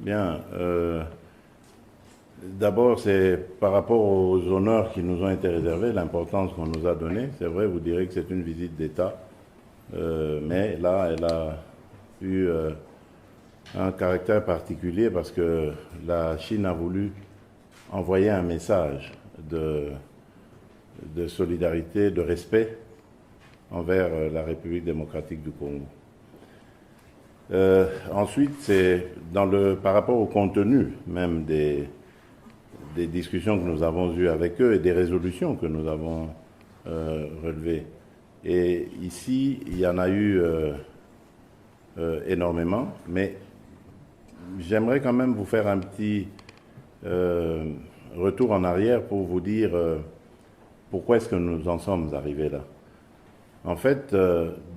Bien. D'abord, c'est par rapport aux honneurs qui nous ont été réservés, l'importance qu'on nous a donnée. C'est vrai, vous direz que c'est une visite d'État, mais là, elle a eu un caractère particulier parce que la Chine a voulu envoyer un message de solidarité, de respect envers la République démocratique du Congo. Ensuite, c'est par rapport au contenu même des discussions que nous avons eues avec eux et des résolutions que nous avons relevées. Et ici, il y en a eu énormément, mais j'aimerais quand même vous faire un petit retour en arrière pour vous dire pourquoi est-ce que nous en sommes arrivés là. En fait,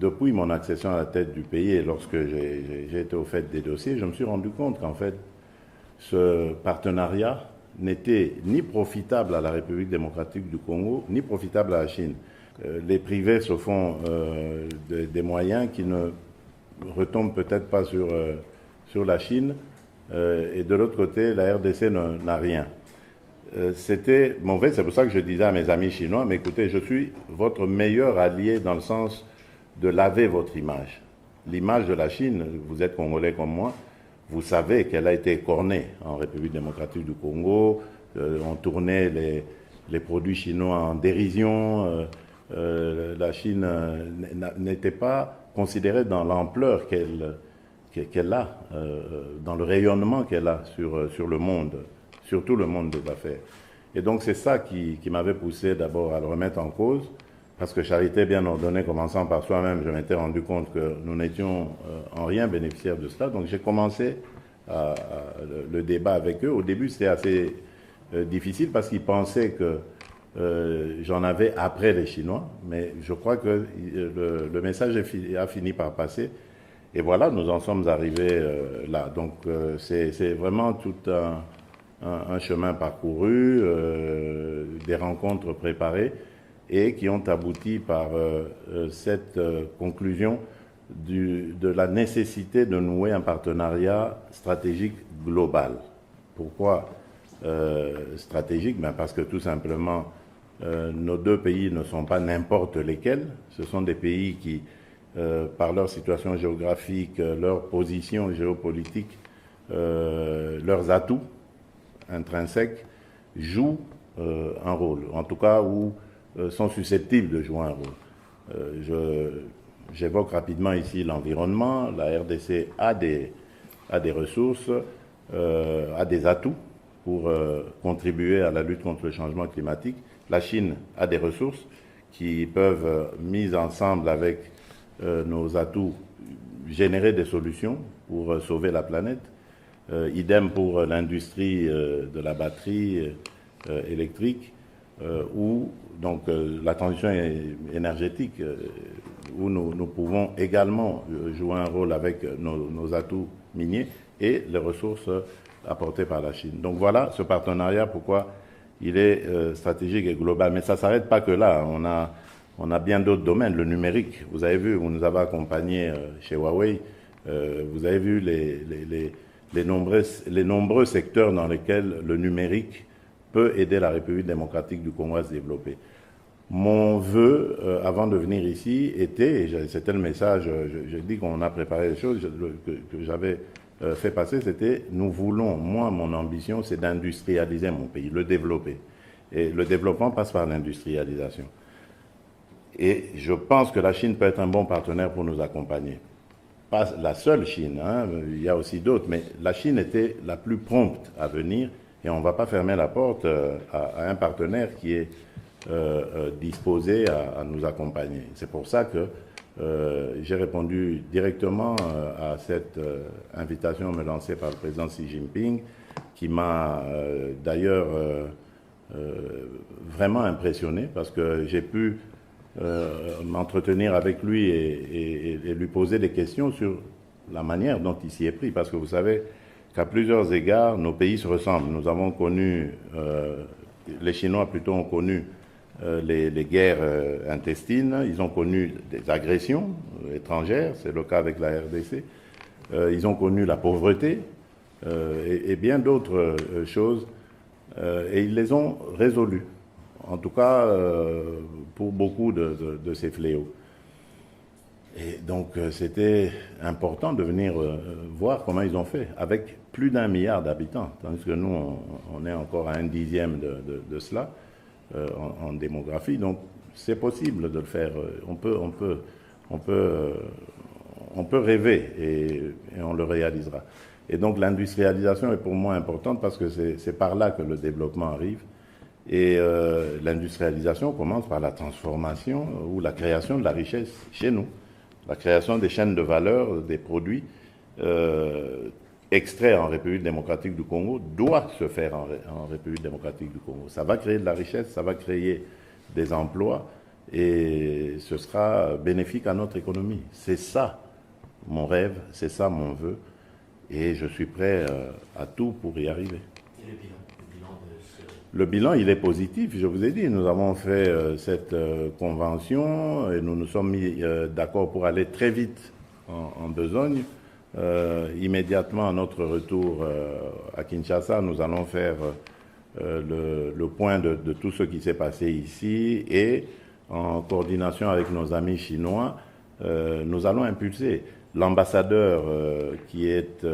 depuis mon accession à la tête du pays et lorsque j'ai été au fait des dossiers, je me suis rendu compte qu'en fait, ce partenariat n'était ni profitable à la République démocratique du Congo, ni profitable à la Chine. Les privés se font des moyens qui ne retombent peut-être pas sur la Chine, et de l'autre côté, la RDC n'a rien. C'était mauvais, c'est pour ça que je disais à mes amis chinois, mais écoutez, je suis votre meilleur allié dans le sens de laver votre image. L'image de la Chine, vous êtes Congolais comme moi, vous savez qu'elle a été écornée en République démocratique du Congo, on tournait les produits chinois en dérision, la Chine n'était pas considérée dans l'ampleur qu'elle a, dans le rayonnement qu'elle a sur le monde, surtout le monde des affaires. Et donc c'est ça qui m'avait poussé d'abord à le remettre en cause, parce que charité bien ordonnée, commençant par soi-même, je m'étais rendu compte que nous n'étions en rien bénéficiaires de cela. Donc j'ai commencé le débat avec eux. Au début c'était assez difficile parce qu'ils pensaient que j'en avais après les Chinois, mais je crois que le message a fini par passer. Et voilà, nous en sommes arrivés là. Donc c'est vraiment tout un chemin parcouru, des rencontres préparées et qui ont abouti par cette conclusion de la nécessité de nouer un partenariat stratégique global. Pourquoi stratégique? Parce que tout simplement, nos deux pays ne sont pas n'importe lesquels. Ce sont des pays qui, par leur situation géographique, leur position géopolitique, leurs atouts intrinsèques, jouent un rôle, en tout cas, ou sont susceptibles de jouer un rôle. J'évoque rapidement ici l'environnement. La RDC a des ressources, a des atouts pour contribuer à la lutte contre le changement climatique. La Chine a des ressources qui peuvent, mises ensemble avec nos atouts, générer des solutions pour sauver la planète. Idem pour l'industrie de la batterie électrique ou donc la transition énergétique où nous pouvons également jouer un rôle avec nos atouts miniers et les ressources apportées par la Chine. Donc voilà ce partenariat, pourquoi il est stratégique et global. Mais ça ne s'arrête pas que là. On a bien d'autres domaines. Le numérique, vous avez vu, vous nous avez accompagnés chez Huawei, vous avez vu les nombreux secteurs dans lesquels le numérique peut aider la République démocratique du Congo à se développer. Mon vœu, avant de venir ici, était, et c'était le message, je dis qu'on a préparé les choses, que j'avais fait passer, c'était, nous voulons, moi, mon ambition, c'est d'industrialiser mon pays, le développer. Et le développement passe par l'industrialisation. Et je pense que la Chine peut être un bon partenaire pour nous accompagner. Pas la seule Chine, hein, il y a aussi d'autres, mais la Chine était la plus prompte à venir et on ne va pas fermer la porte à un partenaire qui est disposé à nous accompagner. C'est pour ça que j'ai répondu directement à cette invitation me lancée par le président Xi Jinping, qui m'a d'ailleurs vraiment impressionné parce que j'ai pu m'entretenir avec lui et lui poser des questions sur la manière dont il s'y est pris. Parce que vous savez qu'à plusieurs égards, nos pays se ressemblent. Nous avons connu, les Chinois plutôt ont connu les guerres intestines, ils ont connu des agressions étrangères, c'est le cas avec la RDC, ils ont connu la pauvreté, et bien d'autres choses. Et ils les ont résolues, en tout cas pour beaucoup de ces fléaux. Et donc c'était important de venir voir comment ils ont fait, avec plus d'1 milliard d'habitants, tandis que nous, on est encore à 1/10 de cela en démographie. Donc c'est possible de le faire. On peut rêver et on le réalisera. Et donc l'industrialisation est pour moi importante parce que c'est par là que le développement arrive. Et l'industrialisation commence par la transformation ou la création de la richesse chez nous. La création des chaînes de valeur, des produits extraits en République démocratique du Congo doit se faire en République démocratique du Congo. Ça va créer de la richesse, ça va créer des emplois et ce sera bénéfique à notre économie. C'est ça mon rêve, c'est ça mon vœu et je suis prêt à tout pour y arriver. Et le bilan Le bilan, il est positif, je vous ai dit. Nous avons fait cette convention et nous nous sommes mis d'accord pour aller très vite en besogne. Immédiatement à notre retour à Kinshasa, nous allons faire le point de tout ce qui s'est passé ici et en coordination avec nos amis chinois, nous allons impulser. L'ambassadeur qui est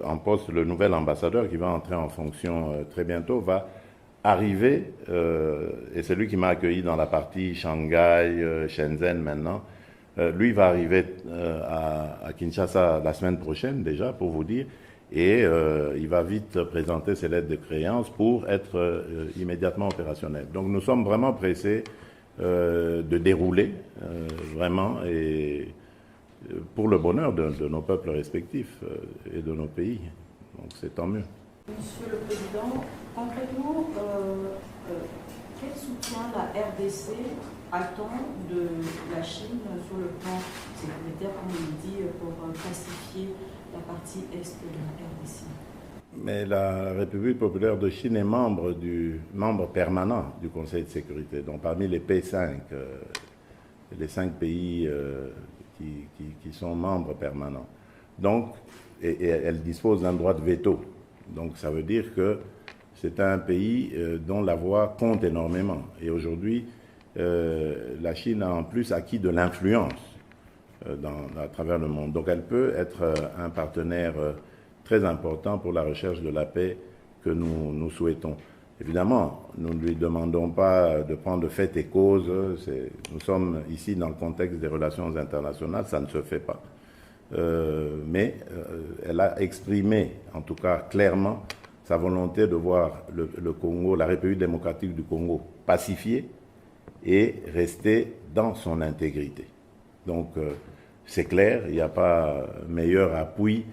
en poste, le nouvel ambassadeur qui va entrer en fonction très bientôt, va arrivé, et c'est lui qui m'a accueilli dans la partie Shanghai, Shenzhen maintenant. Lui va arriver à Kinshasa la semaine prochaine déjà, pour vous dire, et il va vite présenter ses lettres de créance pour être immédiatement opérationnel. Donc nous sommes vraiment pressés de dérouler, vraiment, et pour le bonheur de nos peuples respectifs et de nos pays. Donc c'est tant mieux. Monsieur le Président, concrètement, quel soutien la RDC attend de la Chine sur le plan sécuritaire, comme on le dit, pour pacifier la partie est de la RDC? Mais la République populaire de Chine est membre permanent du Conseil de sécurité. Donc parmi les P5, les 5 pays qui sont membres permanents. Donc, et elle dispose d'un droit de veto. Donc ça veut dire que c'est un pays dont la voix compte énormément. Et aujourd'hui, la Chine a en plus acquis de l'influence à travers le monde. Donc elle peut être un partenaire très important pour la recherche de la paix que nous souhaitons. Évidemment, nous ne lui demandons pas de prendre fait et cause. Nous sommes ici dans le contexte des relations internationales, ça ne se fait pas. Mais elle a exprimé, en tout cas clairement, sa volonté de voir le Congo, la République démocratique du Congo, pacifiée et rester dans son intégrité. Donc, c'est clair, il n'y a pas meilleur appui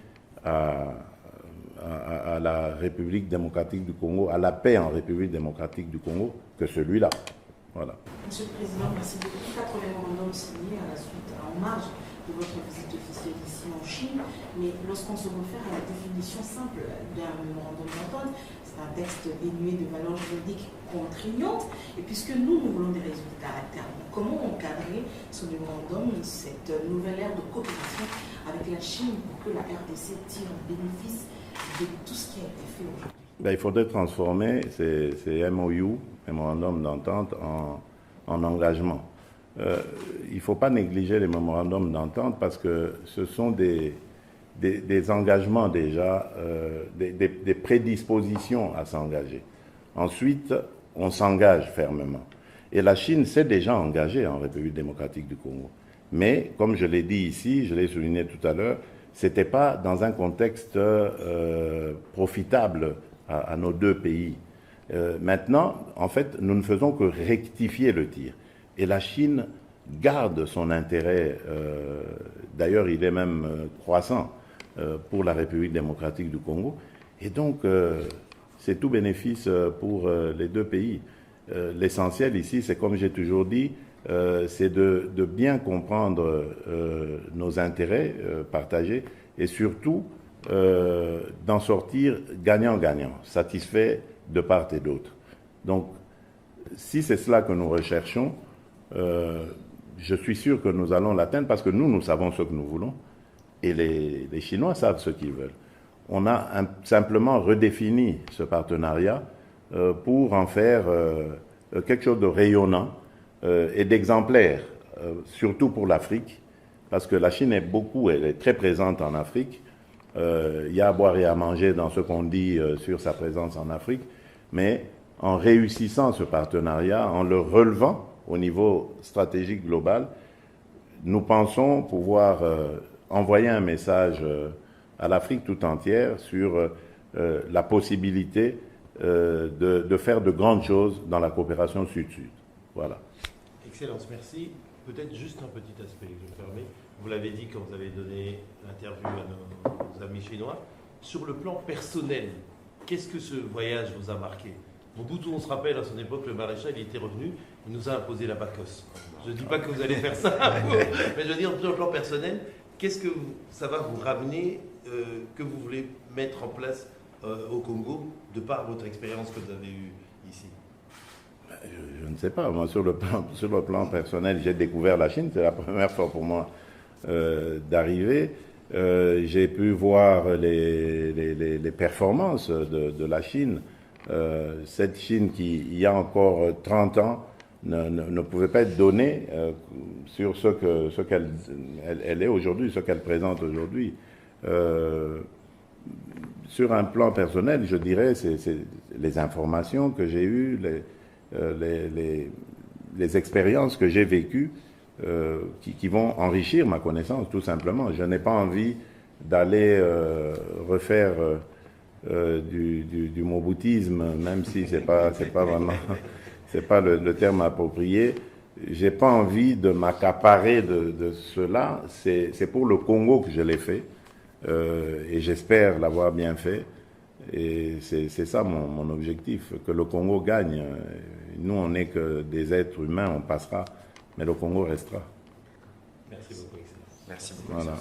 à la République démocratique du Congo, à la paix en République démocratique du Congo, que celui-là. Voilà. Monsieur le Président, merci beaucoup. 4 mémorandums signés à la suite, en marge de votre visite officielle ici en Chine, mais lorsqu'on se réfère à la définition simple d'un mémorandum d'entente, c'est un texte dénué de valeur juridique contraignante, et puisque nous voulons des résultats à terme, comment encadrer ce mémorandum, cette nouvelle ère de coopération avec la Chine pour que la RDC tire bénéfice de tout ce qui a été fait aujourd'hui? Il faudrait transformer ces MOU, mémorandum d'entente, en engagement. Il ne faut pas négliger les mémorandums d'entente parce que ce sont des engagements déjà, des prédispositions à s'engager. Ensuite, on s'engage fermement. Et la Chine s'est déjà engagée en République démocratique du Congo. Mais, comme je l'ai dit ici, je l'ai souligné tout à l'heure, ce n'était pas dans un contexte profitable à nos deux pays. Maintenant, en fait, nous ne faisons que rectifier le tir. Et la Chine garde son intérêt, d'ailleurs il est même croissant, pour la République démocratique du Congo. Et donc, c'est tout bénéfice pour les deux pays. L'essentiel ici, c'est comme j'ai toujours dit, c'est de bien comprendre nos intérêts partagés et surtout d'en sortir gagnant-gagnant, satisfait de part et d'autre. Donc, si c'est cela que nous recherchons, je suis sûr que nous allons l'atteindre parce que nous savons ce que nous voulons et les Chinois savent ce qu'ils veulent. on a simplement redéfini ce partenariat pour en faire quelque chose de rayonnant et d'exemplaire, surtout pour l'Afrique, parce que la Chine elle est très présente en Afrique. Il y a à boire et à manger dans ce qu'on dit sur sa présence en Afrique, mais en réussissant ce partenariat, en le relevant au niveau stratégique global, nous pensons pouvoir envoyer un message à l'Afrique tout entière sur la possibilité de faire de grandes choses dans la coopération sud-sud. Voilà. Excellence, merci. Peut-être juste un petit aspect, je me permets. Vous l'avez dit quand vous avez donné l'interview à nos amis chinois. Sur le plan personnel, qu'est-ce que ce voyage vous a marqué? Mobutu, on se rappelle, à son époque, le maréchal, il était revenu, il nous a imposé la Bacchus. Je ne dis pas que vous allez faire ça, mais je veux dire, sur le plan personnel, qu'est-ce que ça va vous ramener, que vous voulez mettre en place au Congo, de par votre expérience que vous avez eue ici? Je ne sais pas. Moi, sur le plan personnel, j'ai découvert la Chine. C'est la première fois pour moi d'arriver. J'ai pu voir les performances de la Chine. Cette Chine qui, il y a encore 30 ans, ne pouvait pas être donnée sur ce qu'elle est aujourd'hui, ce qu'elle présente aujourd'hui. Sur un plan personnel, je dirais, c'est les informations que j'ai eues, les expériences que j'ai vécues qui vont enrichir ma connaissance, tout simplement. Je n'ai pas envie d'aller refaire du mobutisme, même si c'est pas vraiment, c'est pas le terme approprié. J'ai pas envie de m'accaparer de cela. C'est pour le Congo que je l'ai fait, et j'espère l'avoir bien fait. Et c'est ça mon objectif, que le Congo gagne. Nous, on n'est que des êtres humains, on passera, mais le Congo restera. Merci beaucoup, Excellence. Merci beaucoup. Voilà.